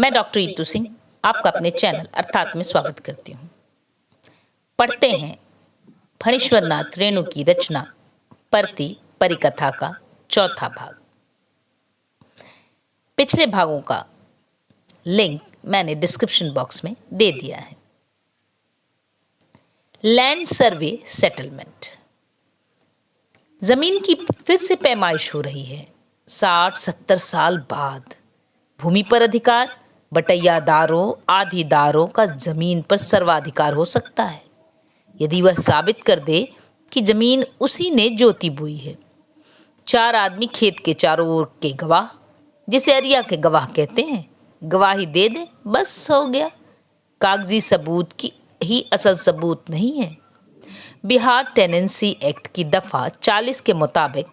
मैं डॉक्टर ईतू सिंह आपका अपने चैनल अर्थात में स्वागत करती हूँ। पढ़ते हैं फणीश्वरनाथ रेणु की रचना परती परिकथा का चौथा भाग। पिछले भागों का लिंक मैंने डिस्क्रिप्शन बॉक्स में दे दिया है। Land survey settlement. जमीन की फिर से पैमाइश हो रही है। 60-70 साल बाद भूमि पर अधिकार बटैयादारों आधीदारों का जमीन पर सर्वाधिकार हो सकता है यदि वह साबित कर दे कि जमीन उसी ने जोती बोई है। 4 आदमी खेत के चारों ओर के गवाह, जिसे अरिया के गवाह कहते हैं, गवाही दे दे, बस हो गया। कागजी सबूत की ही असल सबूत नहीं है। बिहार टेनेंसी एक्ट की दफा 40 के मुताबिक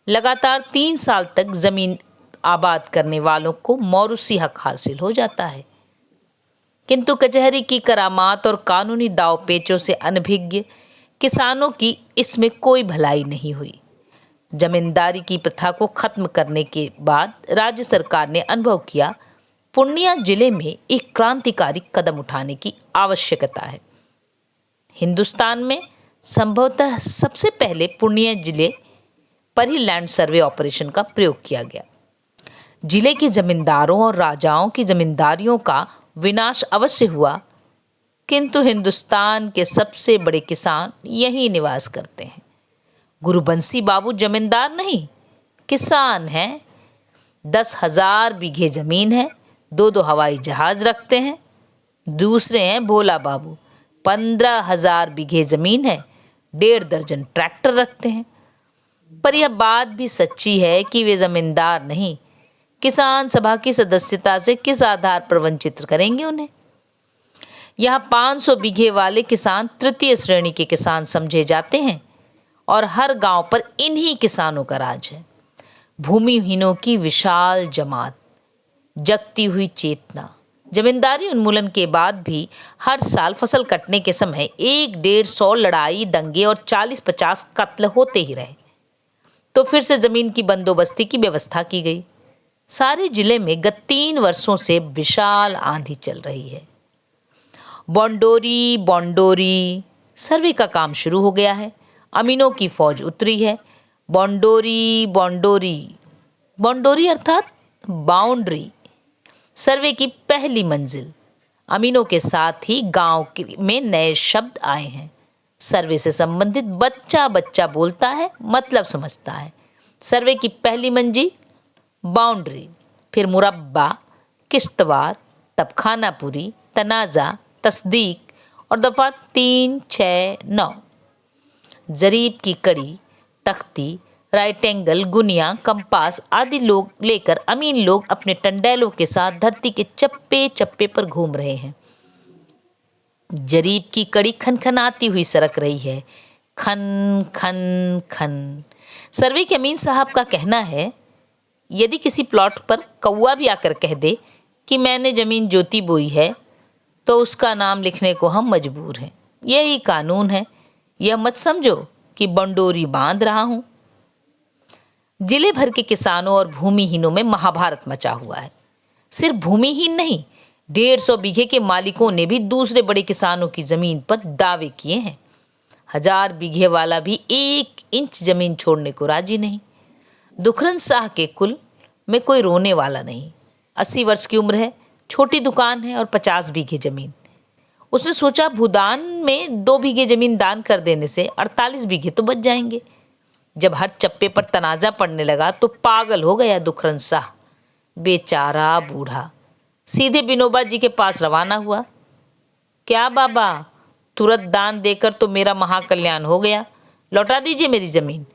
लगातार 3 साल तक जमीन आबाद करने वालों को मौरूसी हक हासिल हो जाता है, किंतु कचहरी की करामात और कानूनी दाव पेचों से अनभिज्ञ किसानों की इसमें कोई भलाई नहीं हुई। जमींदारी की प्रथा को खत्म करने के बाद राज्य सरकार ने अनुभव किया पूर्णिया जिले में एक क्रांतिकारी कदम उठाने की आवश्यकता है। हिंदुस्तान में संभवतः सबसे पहले पूर्णिया जिले पर ही लैंड सर्वे ऑपरेशन का प्रयोग किया गया। जिले के जमींदारों और राजाओं की जमींदारियों का विनाश अवश्य हुआ, किंतु हिंदुस्तान के सबसे बड़े किसान यहीं निवास करते हैं। गुरुबंसी बाबू जमींदार नहीं, किसान हैं। 10,000 बीघे जमीन है, 2 हवाई जहाज रखते हैं। दूसरे हैं भोला बाबू, 15,000 बीघे जमीन है, 1.5 दर्जन ट्रैक्टर रखते हैं। पर यह बात भी सच्ची है कि वे जमींदार नहीं, किसान सभा की सदस्यता से किस आधार पर वंचित करेंगे उन्हें। यहाँ 500 बीघे वाले किसान तृतीय श्रेणी के किसान समझे जाते हैं और हर गांव पर इन्हीं किसानों का राज है। भूमिहीनों की विशाल जमात, जगती हुई चेतना। जमींदारी उन्मूलन के बाद भी हर साल फसल कटने के समय 100-150 लड़ाई दंगे और 40-50 कत्ल होते ही रहे। तो फिर से जमीन की बंदोबस्ती की व्यवस्था की गई। सारे जिले में गत 3 वर्षों से विशाल आंधी चल रही है। बॉन्डोरी सर्वे का काम शुरू हो गया है। अमीनों की फौज उतरी है। बॉन्डोरी अर्थात बाउंड्री सर्वे की पहली मंजिल। अमीनों के साथ ही गांव में नए शब्द आए हैं। सर्वे से संबंधित बच्चा बच्चा बोलता है, मतलब समझता है। सर्वे की पहली मंजिल बाउंड्री, फिर मुरब्बा, किश्तवार, तब खानापुरी, तनाजा, तस्दीक और दफा 3, 6, 9। जरीब की कड़ी, तख्ती, राइट एंगल, गुनिया, कंपास आदि लोग लेकर अमीन लोग अपने टंडेलों के साथ धरती के चप्पे चप्पे पर घूम रहे हैं। जरीब की कड़ी खनखनाती हुई सरक रही है, खन खन खन। सर्वे के अमीन साहब का कहना है, यदि किसी प्लॉट पर कौवा भी आकर कह दे कि मैंने जमीन जोती बोई है, तो उसका नाम लिखने को हम मजबूर हैं। यही कानून है। यह मत समझो कि बंडोरी बांध रहा हूं। जिले भर के किसानों और भूमिहीनों में महाभारत मचा हुआ है। सिर्फ भूमिहीन नहीं, 150 बीघे के मालिकों ने भी दूसरे बड़े किसानों की जमीन पर दावे किए हैं। 1000 बीघे वाला भी 1 इंच जमीन छोड़ने को राजी नहीं। दुखरन शाह के कुल में कोई रोने वाला नहीं। 80 वर्ष की उम्र है, छोटी दुकान है और 50 बीघे जमीन। उसने सोचा भूदान में 2 बीघे जमीन दान कर देने से 48 बीघे तो बच जाएंगे। जब हर चप्पे पर तनाजा पड़ने लगा तो पागल हो गया दुखरन शाह। बेचारा बूढ़ा सीधे बिनोबा जी के पास रवाना हुआ। क्या बाबा, तुरंत दान देकर तो मेरा महाकल्याण हो गया। लौटा दीजिए मेरी जमीन,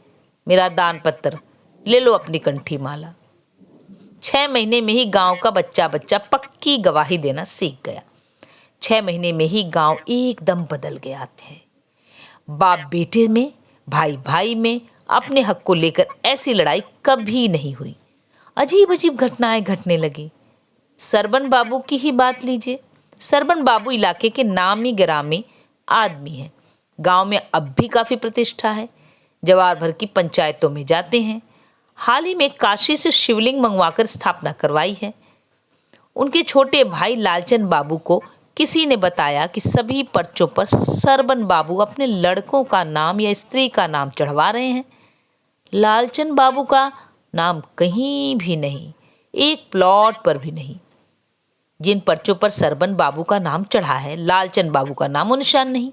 मेरा दान पत्र, ले लो अपनी कंठी माला। 6 महीने में ही गांव का बच्चा बच्चा पक्की गवाही देना सीख गया। 6 महीने में ही गांव एकदम बदल गया थे। बाप बेटे में, भाई भाई में अपने हक को लेकर ऐसी लड़ाई कभी नहीं हुई। अजीब अजीब घटनाएं घटने लगी। सरबन बाबू की ही बात लीजिए। सरबन बाबू इलाके के नामी गिरामी आदमी हैं। गांव में अब भी काफी प्रतिष्ठा है। जवार भर की पंचायतों में जाते हैं। हाल ही में काशी से शिवलिंग मंगवाकर स्थापना करवाई है। उनके छोटे भाई लालचंद बाबू को किसी ने बताया कि सभी पर्चों पर सरबन बाबू अपने लड़कों का नाम या स्त्री का नाम चढ़वा रहे हैं। लालचंद बाबू का नाम कहीं भी नहीं, एक प्लॉट पर भी नहीं। जिन पर्चों पर सरबन बाबू का नाम चढ़ा है, लालचंद बाबू का नामो निशान नहीं।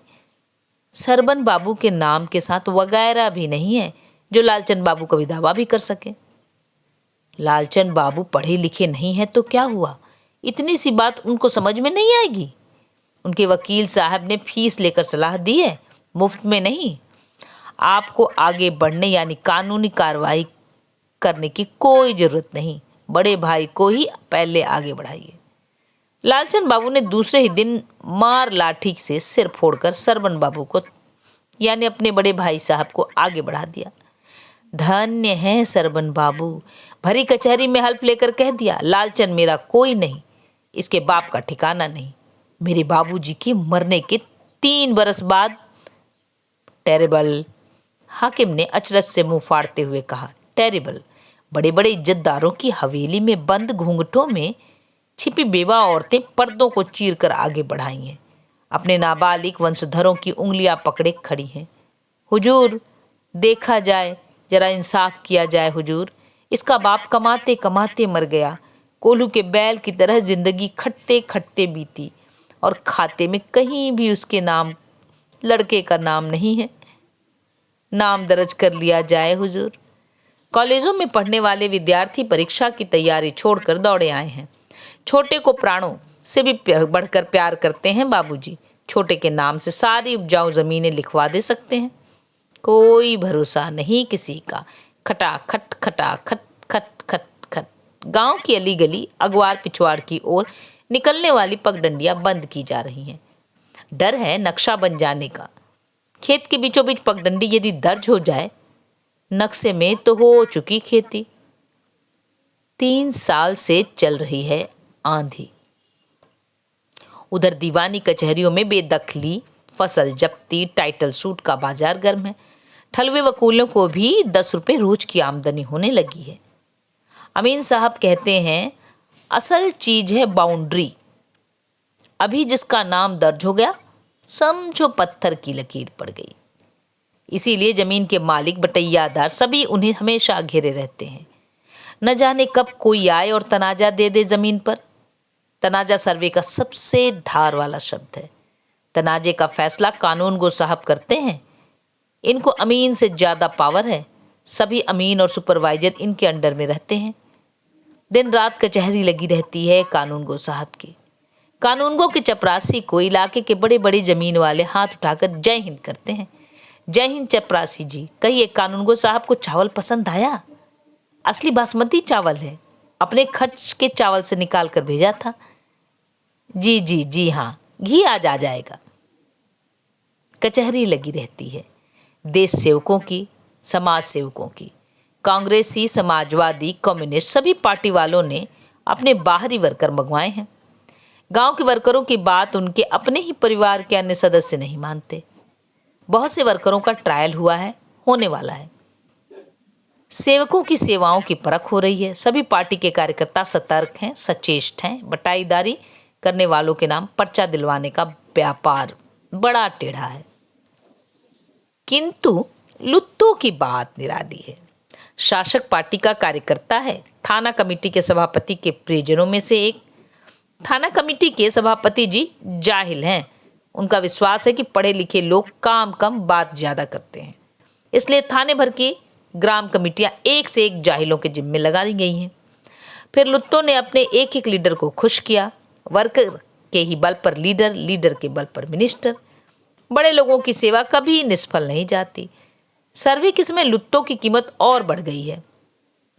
सरबन बाबू के नाम के साथ वगैरह भी नहीं है जो लालचंद बाबू कभी दावा भी कर सके। लालचंद बाबू पढ़े लिखे नहीं है तो क्या हुआ, इतनी सी बात उनको समझ में नहीं आएगी? उनके वकील साहब ने फीस लेकर सलाह दी है, मुफ्त में नहीं। आपको आगे बढ़ने यानी कानूनी कार्रवाई करने की कोई जरूरत नहीं, बड़े भाई को ही पहले आगे बढ़ाइए। लालचंद बाबू ने दूसरे ही दिन मार लाठी से सिर फोड़कर सरबन बाबू को यानी अपने बड़े भाई साहब को आगे बढ़ा दिया। धन्य है सरबन बाबू, भरी कचहरी में हल्फ लेकर कह दिया, लालचंद मेरा कोई नहीं, इसके बाप का ठिकाना नहीं। मेरे बाबूजी के मरने के 3 बरस बाद। टेरिबल, हाकिम ने अचरज से मुंह फाड़ते हुए कहा। टेरिबल, बड़े बड़े इज्जतदारों की हवेली में बंद घूंघटों में छिपी बेवा औरतें पर्दों को चीर कर आगे बढ़ाई हैं, अपने नाबालिग वंशधरों की उंगलियां पकड़े खड़ी हैं। हुजूर, देखा जाए, जरा इंसाफ किया जाए हुजूर, इसका बाप कमाते कमाते मर गया, कोल्हू के बैल की तरह जिंदगी खटते खटते बीती और खाते में कहीं भी उसके नाम लड़के का नाम नहीं है। नाम दर्ज कर लिया जाए हुजूर। कॉलेजों में पढ़ने वाले विद्यार्थी परीक्षा की तैयारी छोड़कर दौड़े आए हैं। छोटे को प्राणों से भी बढ़कर प्यार करते हैं बाबूजी। छोटे के नाम से सारी उपजाऊ जमीनें लिखवा दे सकते हैं। कोई भरोसा नहीं किसी का। खटा खट खटा खट खट खट खट। गांव की अली गली अगवार पिछवाड़ की ओर निकलने वाली पगडंडियां बंद की जा रही हैं। डर है नक्शा बन जाने का। खेत के बीचों बीच पगडंडी यदि दर्ज हो जाए, नक्शे में तो हो चुकी खेती। 3 साल से चल रही है आंधी। उधर दीवानी कचहरियों में बेदखली, फसल जब्ती, टाइटल सूट का बाजार गर्म है। ठलवे वकूलों को भी 10 रुपए रोज की आमदनी होने लगी है। अमीन साहब कहते हैं, असल चीज है बाउंड्री। अभी जिसका नाम दर्ज हो गया, समझो पत्थर की लकीर पड़ गई। इसीलिए जमीन के मालिक बटैयादार सभी उन्हें हमेशा घेरे रहते हैं। न जाने कब कोई आए और तनाजा दे दे जमीन पर। तनाजा सर्वे का सबसे धार वाला शब्द है। तनाजे का फैसला कानून गो साहब करते हैं। इनको अमीन से ज्यादा पावर है। सभी अमीन और सुपरवाइजर इनके अंडर में रहते हैं। दिन रात कचहरी लगी रहती है कानून गो साहब की। कानून गो के चपरासी को इलाके के बड़े बड़े जमीन वाले हाथ उठाकर जय हिंद करते हैं। जय हिंद चपरासी जी, कहिए कानून गो साहब को चावल पसंद आया? असली बासमती चावल है, अपने खर्च के चावल से निकाल कर भेजा था। जी जी जी हाँ, घी आज आ जाएगा। कचहरी लगी रहती है देश सेवकों की, समाज सेवकों की। कांग्रेसी, समाजवादी, कम्युनिस्ट सभी पार्टी वालों ने अपने बाहरी वर्कर मंगवाए हैं। गांव के वर्करों की बात उनके अपने ही परिवार के अन्य सदस्य नहीं मानते। बहुत से वर्करों का ट्रायल हुआ है, होने वाला है। सेवकों की सेवाओं की परख हो रही है। सभी पार्टी के कार्यकर्ता सतर्क हैं, सचेष्ट हैं। बटाईदारी करने वालों के नाम पर्चा दिलवाने का व्यापार बड़ा टेढ़ा है। किंतु लुत्तों की बात निराली है। शासक पार्टी का कार्यकर्ता है। थाना कमेटी के सभापति के परिजनों में से एक। थाना कमेटी के सभापति जी जाहिल हैं। उनका विश्वास है कि पढ़े लिखे लोग काम कम बात ज्यादा करते हैं, इसलिए थाने भर की ग्राम कमेटियां एक से एक जाहिलों के जिम्मे लगा दी गई हैं। फिर लुत्तों ने अपने एक एक लीडर को खुश किया। वर्कर के ही बल पर लीडर, लीडर के बल पर मिनिस्टर। बड़े लोगों की सेवा कभी निष्फल नहीं जाती। सर्वे के समय लुत्तों की कीमत और बढ़ गई है।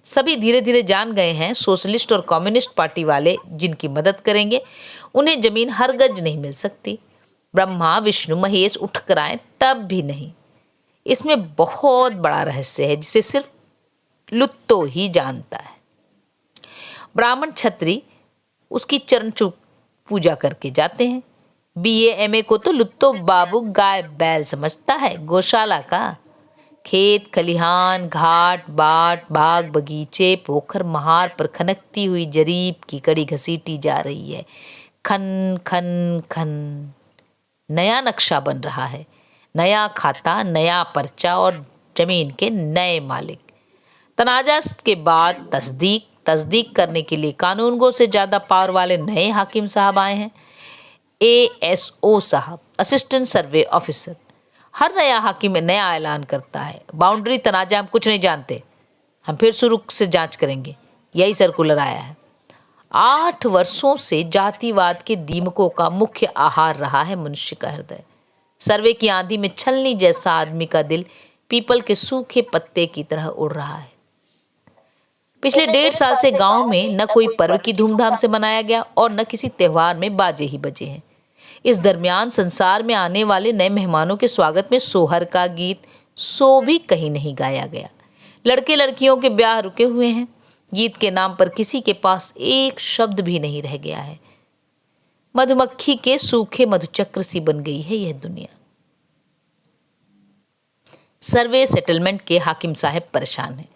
सभी धीरे धीरे जान गए हैं, सोशलिस्ट और कम्युनिस्ट पार्टी वाले जिनकी मदद करेंगे उन्हें जमीन हर गज नहीं मिल सकती। ब्रह्मा विष्णु महेश उठ कर आए तब भी नहीं। इसमें बहुत बड़ा रहस्य है जिसे सिर्फ लुत्तो ही जानता है। ब्राह्मण क्षत्रिय उसकी चरण चुप पूजा करके जाते हैं। BA MA को तो लुत्तो बाबू गाय बैल समझता है, गौशाला का। खेत खलिहान, घाट बाट, बाग बगीचे, पोखर महार पर खनकती हुई जरीब की कड़ी घसीटी जा रही है। खन खन खन। नया नक्शा बन रहा है, नया खाता, नया पर्चा और जमीन के नए मालिक। तनाज़ा के बाद तस्दीक तस्दीक करने के लिए कानूनगो से ज्यादा पावर वाले नए हाकिम साहब आए हैं। ASO साहब, असिस्टेंट सर्वे ऑफिसर। हर नया हाकिम नया ऐलान करता है, बाउंड्री तनाज़ा हम कुछ नहीं जानते, हम फिर शुरू से जांच करेंगे। यही सर्कुलर आया है। 8 वर्षों से जातिवाद के दीमकों का मुख्य आहार रहा है मनुष्य का हृदय। सर्वे की आंधी में छलनी जैसा आदमी का दिल पीपल के सूखे पत्ते की तरह उड़ रहा है। पिछले 1.5 साल से गांव में न कोई पर्व की धूमधाम से मनाया गया और न किसी त्योहार में बाजे ही बजे हैं। इस दरमियान संसार में आने वाले नए मेहमानों के स्वागत में सोहर का गीत सो भी कहीं नहीं गाया गया। लड़के लड़कियों के ब्याह रुके हुए हैं। गीत के नाम पर किसी के पास एक शब्द भी नहीं रह गया है। मधुमक्खी के सूखे मधुचक्र सी बन गई है यह दुनिया। सर्वे सेटलमेंट के हाकिम साहब परेशान हैं।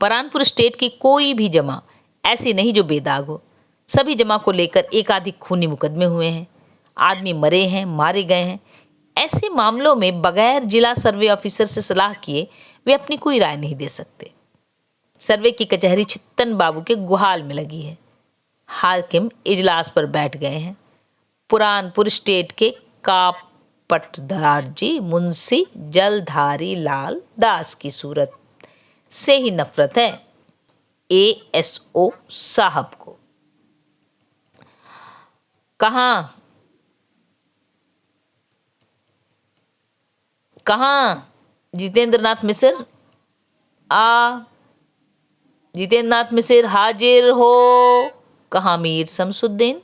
परानपुर स्टेट की कोई भी जमा ऐसी नहीं जो बेदाग हो। सभी जमा को लेकर एकाधिक खूनी मुकदमे हुए हैं, आदमी मरे हैं, मारे गए हैं। ऐसे मामलों में बगैर जिला सर्वे ऑफिसर से सलाह किए वे अपनी कोई राय नहीं दे सकते। सर्वे की कचहरी छित्तन बाबू के गुहाल में लगी है। हाकिम इजलास पर बैठ गए हैं। पुरानपुर स्टेट के कापटदार जी मुंशी जलधारी लाल दास की सूरत से ही नफरत है ASO साहब को। कहाँ जितेंद्र नाथ मिश्र? जितेंद्र नाथ मिश्र हाजिर हो। कहाँ मीर शमसुद्दीन?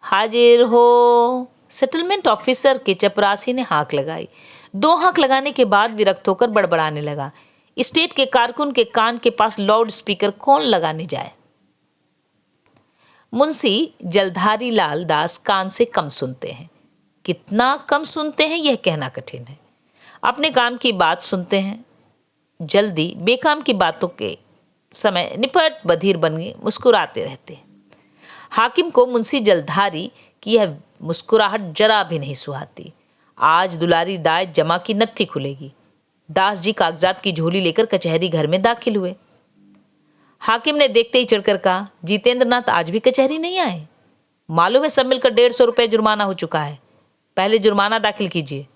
हाजिर हो। सेटलमेंट ऑफिसर के चपरासी ने हाक लगाई। 2 हाक लगाने के बाद विरक्त होकर बड़बड़ाने लगा। स्टेट के कारकुन के कान के पास लाउड स्पीकर कौन लगाने जाए। मुंशी जलधारी लाल दास कान से कम सुनते हैं। कितना कम सुनते हैं यह कहना कठिन है। अपने काम की बात सुनते हैं, जल्दी बेकाम की बातों के समय निपट बधिर बन मुस्कुराते रहते हैं। हाकिम को मुंशी जलधारी की यह मुस्कुराहट जरा भी नहीं सुहाती। आज दुलारी दाय जमा की नत्थी खुलेगी। दास जी कागजात की झोली लेकर कचहरी घर में दाखिल हुए। हाकिम ने देखते ही चिढ़कर कहा, जितेंद्र नाथ आज भी कचहरी नहीं आए? मालूम है सब मिलकर 150 रुपये जुर्माना हो चुका है, पहले जुर्माना दाखिल कीजिए।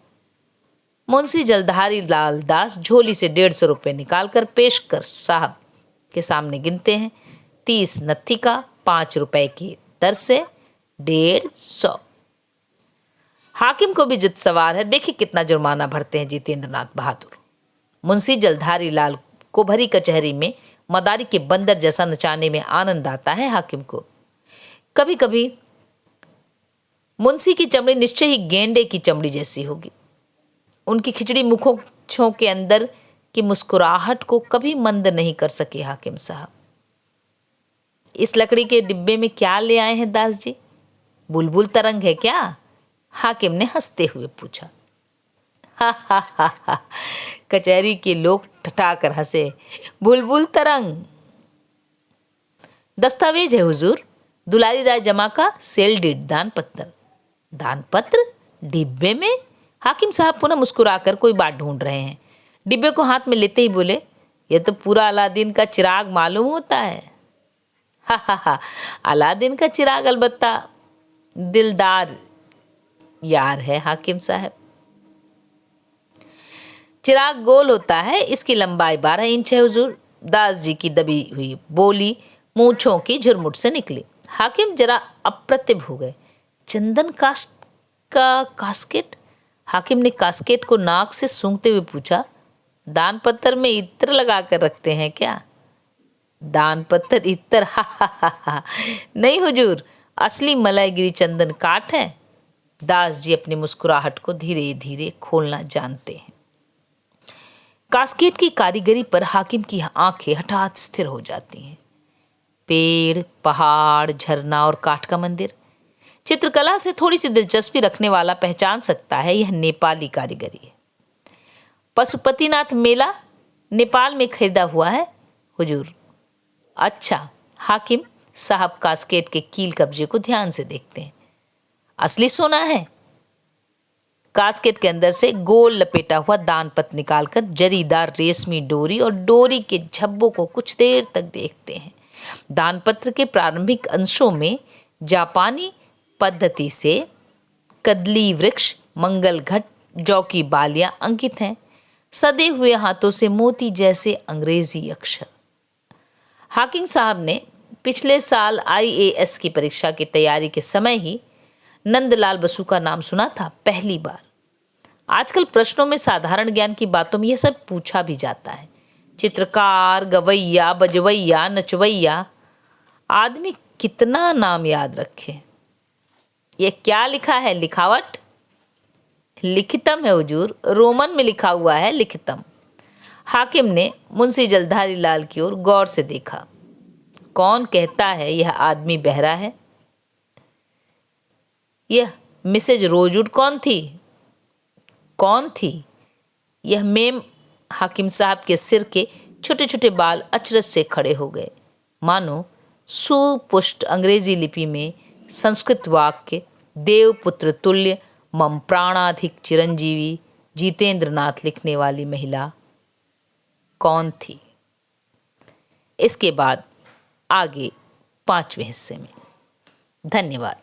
मुंशी जलधारी लाल दास झोली से 150 रुपये निकालकर पेश कर साहब के सामने गिनते हैं। 30 नत्थी का 5 रुपए की दर से 150। हाकिम को भी जिद सवार है, देखिए कितना जुर्माना भरते हैं जितेंद्र नाथ बहादुर। मुंशी जलधारी लाल को भरी कचहरी में मदारी के बंदर जैसा नचाने में आनंद आता है हाकिम को। कभी कभी मुंशी की चमड़ी निश्चय ही गेंडे की चमड़ी जैसी होगी। उनकी खिचड़ी मुखों के अंदर की मुस्कुराहट को कभी मंद नहीं कर सके हाकिम साहब। इस लकड़ी के डिब्बे में क्या ले आए हैं दास जी? बुलबुल तरंग है क्या? हाकिम ने हंसते हुए पूछा। हा हा हा हा। कचहरी के लोग ठठाकर हंसे। बुलबुल तरंग दस्तावेज है हुजूर, दुलारी दाय जमा का सेल डीड दान पत्र। दान पत्र डिब्बे में? हाकिम साहब पुनः मुस्कुराकर कोई बात ढूंढ रहे हैं। डिब्बे को हाथ में लेते ही बोले, यह तो पूरा अलादीन का चिराग मालूम होता है। हा हा हा। अलादीन का चिराग अलबत्ता दिलदार यार है हाकिम साहब। चिराग गोल होता है, इसकी लंबाई 12 इंच है हुजूर। दास जी की दबी हुई बोली मूंछों की झुरमुट से निकली। हाकिम जरा अप्रतिभ हो गए। चंदन कास्केट? हाकिम ने कास्केट को नाक से सूंघते हुए पूछा, दान पत्र में इत्र लगा कर रखते हैं क्या? दान पत्र इत्र? हा हा हा हा। नहीं हुजूर, असली मलयगिरी चंदन काठ है। दास जी अपनी मुस्कुराहट को धीरे धीरे खोलना जानते हैं। कास्केट की कारीगरी पर हाकिम की आंखें हठात स्थिर हो जाती हैं। पेड़, पहाड़, झरना और काठ का मंदिर। चित्रकला से थोड़ी सी दिलचस्पी रखने वाला पहचान सकता है यह नेपाली कारीगरी है। पशुपतिनाथ मेला नेपाल में खरीदा हुआ है हुजूर। अच्छा, हाकिम साहब कास्केट के कील कब्जे को ध्यान से देखते हैं। असली सोना है। कास्केट के अंदर से गोल लपेटा हुआ दानपत्र निकालकर जरीदार रेशमी डोरी और डोरी के झब्बों को कुछ देर तक देखते हैं। दानपत्र के प्रारंभिक अंशों में जापानी पद्धति से कदली वृक्ष, मंगल घट, जौ की बालियां अंकित हैं। सदे हुए हाथों से मोती जैसे अंग्रेजी अक्षर। हाकिम साहब ने पिछले साल IAS की परीक्षा की तैयारी के समय ही नंदलाल बसु का नाम सुना था पहली बार। आजकल प्रश्नों में साधारण ज्ञान की बातों में यह सब पूछा भी जाता है। चित्रकार, गवैया, बजवैया, नचवैया, आदमी कितना नाम याद रखे। ये क्या लिखा है? लिखावट? लिखितम है हुजूर, रोमन में लिखा हुआ है लिखितम। हाकिम ने मुंशी जलधारी लाल की ओर गौर से देखा। कौन कहता है यह आदमी बहरा है? यह मिसेज रोजवुड कौन थी? कौन थी? यह मेम। हाकिम साहब के सिर के छोटे छोटे बाल अचरज से खड़े हो गए, मानो सुपुष्ट अंग्रेजी लिपि में संस्कृत वाक्य देवपुत्र तुल्य मम प्राणाधिक चिरंजीवी जितेंद्रनाथ लिखने वाली महिला कौन थी? इसके बाद आगे 5वें हिस्से में। धन्यवाद।